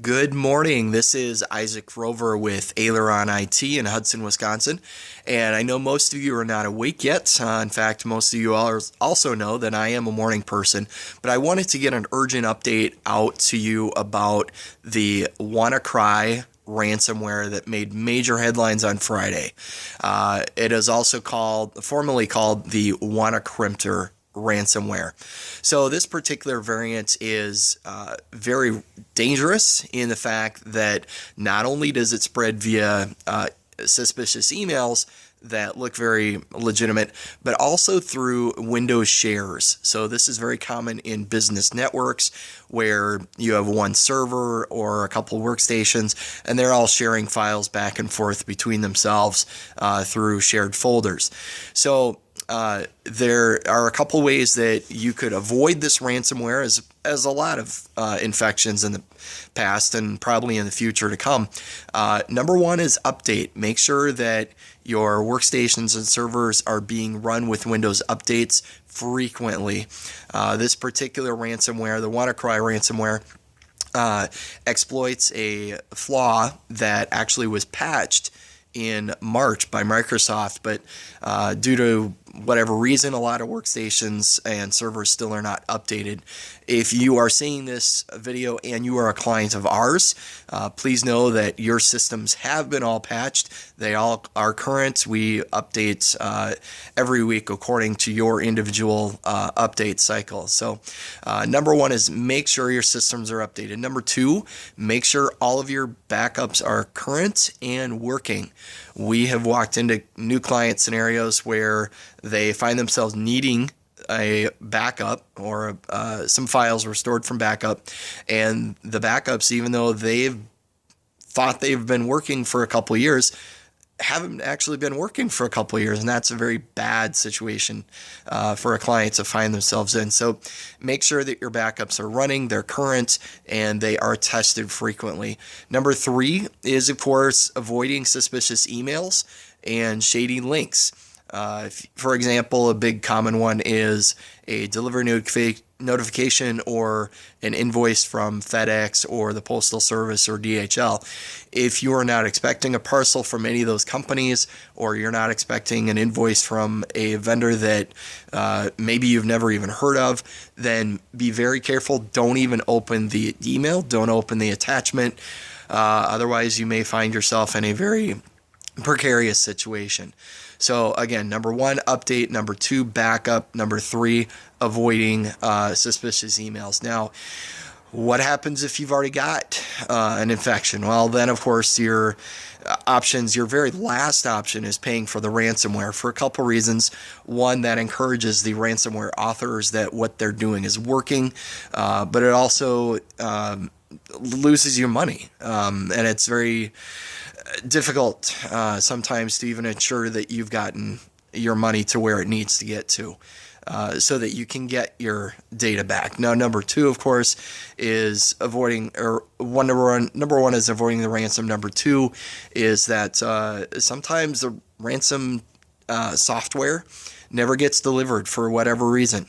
Good morning. This is Isaac Rover with Aileron IT in Hudson, Wisconsin. And I know most of you are not awake yet. In fact, most of you also know that I am a morning person. But I wanted to get an urgent update out to you about the WannaCry ransomware that made major headlines on Friday. It is also formally called the WannaCry ransomware. So this particular variant is very dangerous in the fact that not only does it spread via suspicious emails that look very legitimate, but also through Windows shares. So this is very common in business networks where you have one server or a couple workstations and they're all sharing files back and forth between themselves through shared folders. So there are a couple ways that you could avoid this ransomware, as a lot of infections in the past and probably in the future to come. Number one is update. Make sure that your workstations and servers are being run with Windows updates frequently. This particular ransomware, the WannaCry ransomware, exploits a flaw that actually was patched in March by Microsoft, but due to whatever reason, a lot of workstations and servers still are not updated. If you are seeing this video and you are a client of ours, please know that your systems have been all patched. They all are current. We update every week according to your individual update cycle. So number one is make sure your systems are updated. Number two, make sure all of your backups are current and working. We have walked into new client scenarios where they find themselves needing a backup or some files restored from backup, and the backups, even though they've thought they've been working for a couple of years, haven't actually been working for a couple of years, and that's a very bad situation for a client to find themselves in. So make sure that your backups are running, they're current, and they are tested frequently. Number three is, of course, avoiding suspicious emails and shady links. For example, a big common one is a delivery notification or an invoice from FedEx or the Postal Service or DHL. If you are not expecting a parcel from any of those companies, or you're not expecting an invoice from a vendor that maybe you've never even heard of, then be very careful. Don't even open the email. Don't open the attachment. Otherwise, you may find yourself in a very precarious situation. So again, number one, update. Number two, backup. Number three, avoiding suspicious emails. Now, what happens if you've already got an infection? Well, then of course your very last option is paying for the ransomware for a couple reasons. One, that encourages the ransomware authors that what they're doing is working, but it also loses your money, and it's very difficult sometimes to even ensure that you've gotten your money to where it needs to get to, so that you can get your data back. Now, number two, of course, is avoiding, or number one is avoiding the ransom. Number two is that sometimes the ransom software never gets delivered for whatever reason.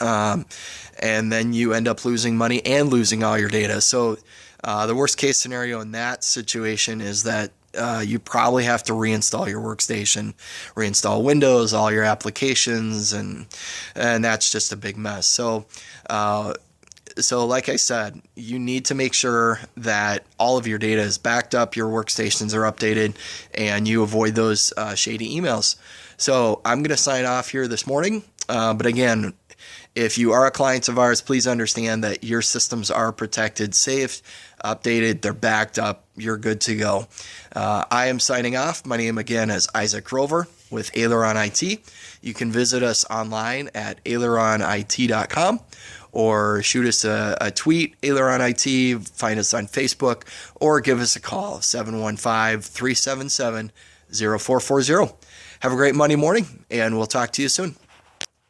And then you end up losing money and losing all your data. So the worst case scenario in that situation is that you probably have to reinstall your workstation, reinstall Windows, all your applications, and that's just a big mess. So like I said, you need to make sure that all of your data is backed up, your workstations are updated, and you avoid those shady emails. So I'm going to sign off here this morning. But again, if you are a client of ours, please understand that your systems are protected, safe, updated, they're backed up, you're good to go. I am signing off. My name again is Isaac Rover with Aileron IT. You can visit us online at aileronit.com or shoot us a tweet, Aileron IT, find us on Facebook, or give us a call, 715-377-0440. Have a great Monday morning, and we'll talk to you soon.